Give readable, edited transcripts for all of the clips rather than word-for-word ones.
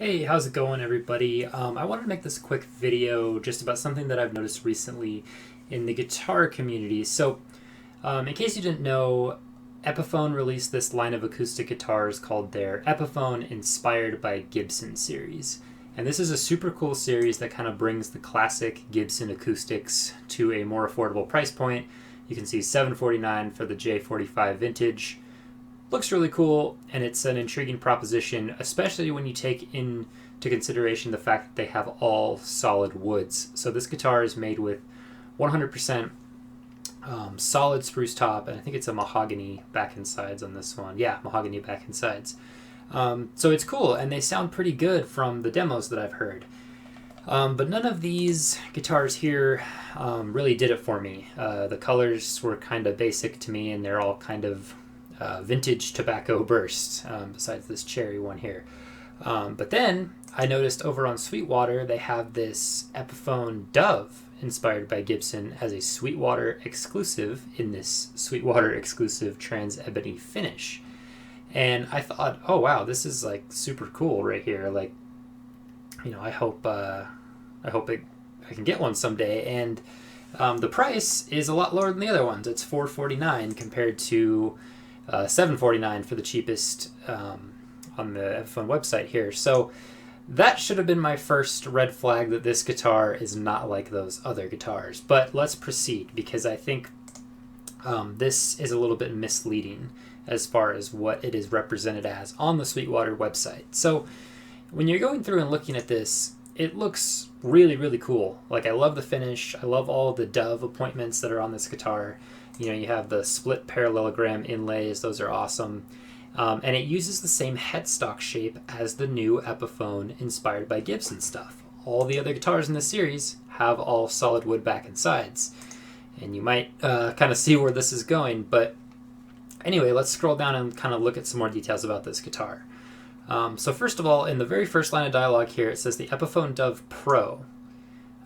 Hey, how's it going, everybody? I wanted to make this quick video just about something that I've noticed recently in the guitar community. In case you didn't know, Epiphone released this line of acoustic guitars called their Epiphone Inspired by Gibson series. And this is a super cool series that kind of brings the classic Gibson acoustics to a more affordable price point. You can see $749 for the J45 Vintage. Looks really cool, and it's an intriguing proposition, especially when you take into consideration the fact that they have all solid woods. So this guitar is made with 100% solid spruce top, and I think it's a mahogany back and sides on this one. Yeah, mahogany back and sides. So it's cool, and they sound pretty good from the demos that I've heard. But none of these guitars here really did it for me. The colors were kind of basic to me, and they're all kind of vintage tobacco burst, besides this cherry one here. But then I noticed over on Sweetwater they have this Epiphone Dove inspired by Gibson as a Sweetwater exclusive in this Sweetwater exclusive trans ebony finish. And I thought, oh wow, this is like super cool right here. Like, you know, I hope I can get one someday. And the price is a lot lower than the other ones. It's $449 compared to $749 for the cheapest on the Epiphone website here. So that should have been my first red flag that this guitar is not like those other guitars. But let's proceed, because I think this is a little bit misleading as far as what it is represented as on the Sweetwater website. So when you're going through and looking at this, it looks really, really cool. Like, I love the finish. I love all the dove appointments that are on this guitar. You know, you have the split parallelogram inlays. Those are awesome. And it uses the same headstock shape as the new Epiphone inspired by Gibson stuff. All the other guitars in this series have all solid wood back and sides. And you might kind of see where this is going. But anyway, let's scroll down and kind of look at some more details about this guitar. So first of all, in the very first line of dialogue here, it says the Epiphone Dove Pro.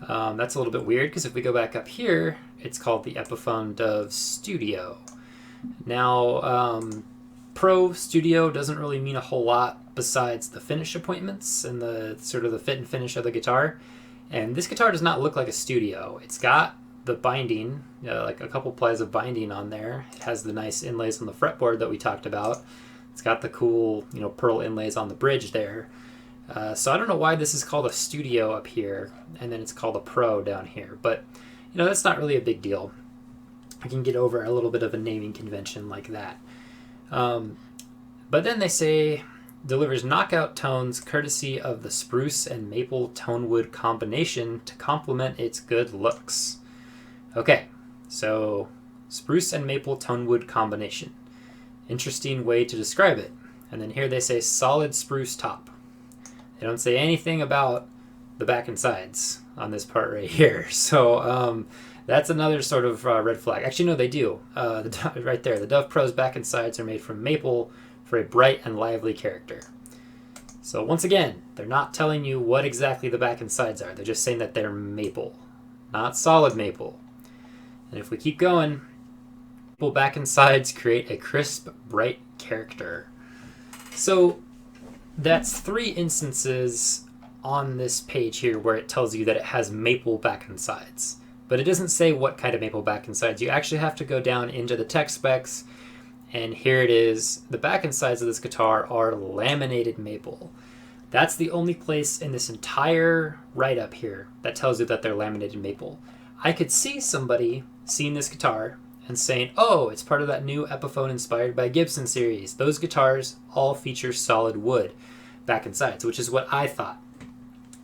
That's a little bit weird, because if we go back up here, it's called the Epiphone Dove Studio. Now, Pro Studio doesn't really mean a whole lot besides the finish appointments and the sort of the fit and finish of the guitar. And this guitar does not look like a studio. It's got the binding, like a couple plies of binding on there. It has the nice inlays on the fretboard that we talked about. It's got the cool, pearl inlays on the bridge there. So I don't know why this is called a studio up here, and then it's called a Pro down here. But, that's not really a big deal. I can get over a little bit of a naming convention like that. But then they say, delivers knockout tones courtesy of the spruce and maple tone wood combination to complement its good looks. Okay, so spruce and maple tone wood combination. Interesting way to describe it. And then here they say solid spruce top. They don't say anything about the back and sides on this part right here. So that's another sort of red flag. Actually, no, they do. Right there, the Dove Pro's back and sides are made from maple for a bright and lively character. So once again, they're not telling you what exactly the back and sides are. They're just saying that they're maple, not solid maple. And if we keep going, maple back and sides create a crisp, bright character. So that's 3 instances on this page here where it tells you that it has maple back and sides. But it doesn't say what kind of maple back and sides. You actually have to go down into the tech specs, and here it is. The back and sides of this guitar are laminated maple. That's the only place in this entire write-up here that tells you that they're laminated maple. I could see somebody seeing this guitar and saying, oh, it's part of that new Epiphone inspired by Gibson series. Those guitars all feature solid wood back and sides, which is what I thought.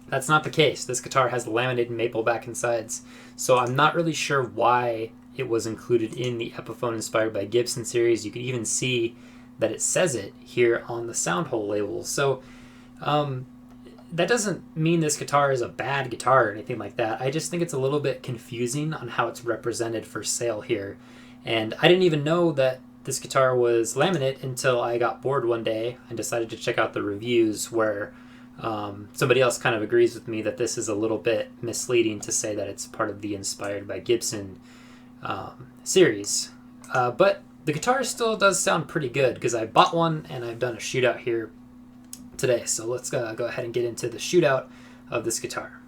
That's not the case. This guitar has laminated maple back and sides, so I'm not really sure why it was included in the Epiphone inspired by Gibson series. You can even see that it says it here on the sound hole label. So that doesn't mean this guitar is a bad guitar or anything like that. I just think it's a little bit confusing on how it's represented for sale here. And I didn't even know that this guitar was laminate until I got bored one day and decided to check out the reviews, where somebody else kind of agrees with me that this is a little bit misleading to say that it's part of the inspired by Gibson series. But the guitar still does sound pretty good, because I bought one and I've done a shootout here today. So let's go ahead and get into the shootout of this guitar.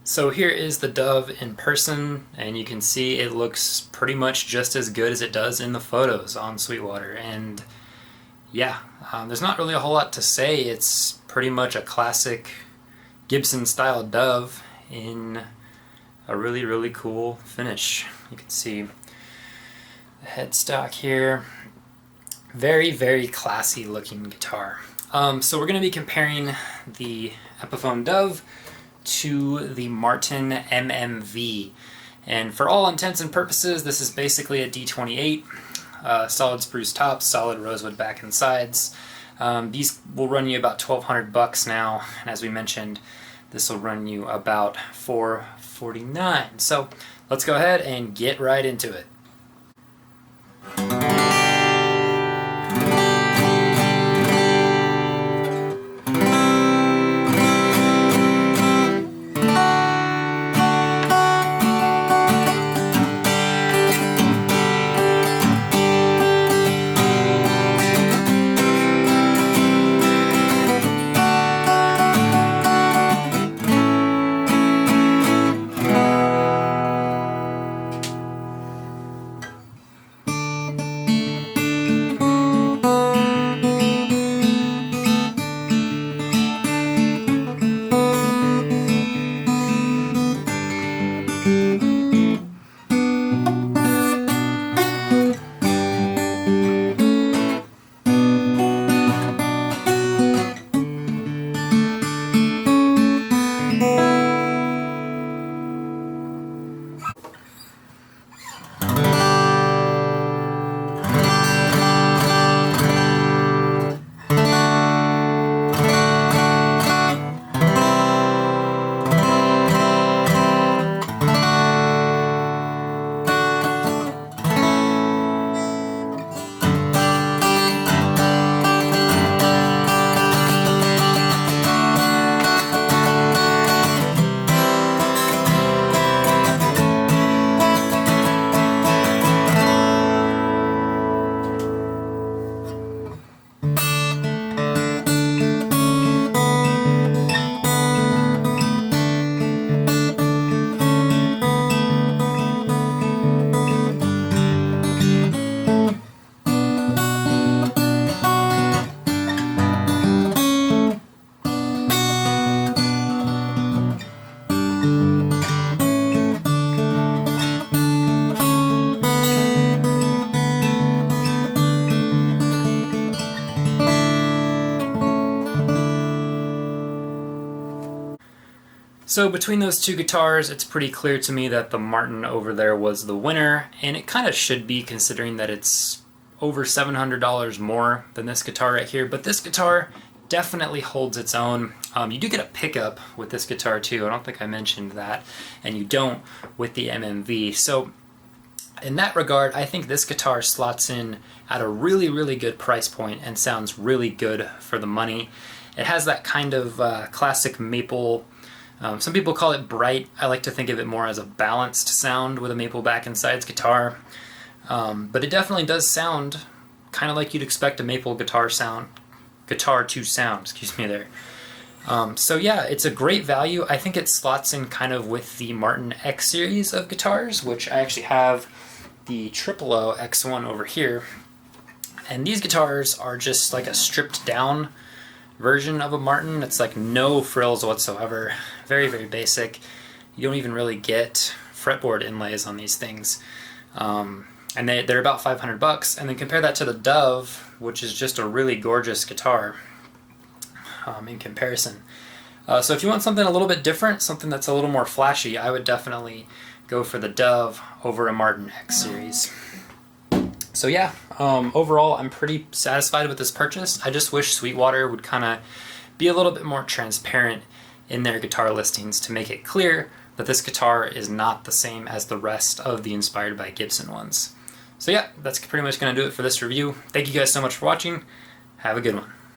So here is the Dove in person, and you can see it looks pretty much just as good as it does in the photos on Sweetwater. And yeah, there's not really a whole lot to say. It's pretty much a classic Gibson style Dove in a really, really cool finish. You can see the headstock here. Very, very classy looking guitar. So we're going to be comparing the Epiphone Dove to the Martin MMV, and for all intents and purposes this is basically a D28, solid spruce tops, solid rosewood back and sides. These will run you about $1,200 now, and as we mentioned, this will run you about $449. So let's go ahead and get right into it. So between those two guitars, it's pretty clear to me that the Martin over there was the winner, and it kind of should be considering that it's over $700 more than this guitar right here. But this guitar definitely holds its own. You do get a pickup with this guitar too. I don't think I mentioned that, and you don't with the MMV. So in that regard, I think this guitar slots in at a really, really good price point and sounds really good for the money. It has that kind of classic maple. Some people call it bright. I like to think of it more as a balanced sound with a maple back and sides guitar. But it definitely does sound kind of like you'd expect a maple guitar to sound, excuse me there. So yeah, it's a great value. I think it slots in kind of with the Martin X series of guitars, which I actually have the O X1 over here. And these guitars are just like a stripped down version of a Martin. It's like no frills whatsoever. Very, very basic. You don't even really get fretboard inlays on these things. And they're about $500. And then compare that to the Dove, which is just a really gorgeous guitar in comparison. So if you want something a little bit different, something that's a little more flashy, I would definitely go for the Dove over a Martin X series. So yeah, overall I'm pretty satisfied with this purchase. I just wish Sweetwater would kind of be a little bit more transparent in their guitar listings to make it clear that this guitar is not the same as the rest of the Inspired by Gibson ones. So yeah, that's pretty much going to do it for this review. Thank you guys so much for watching. Have a good one.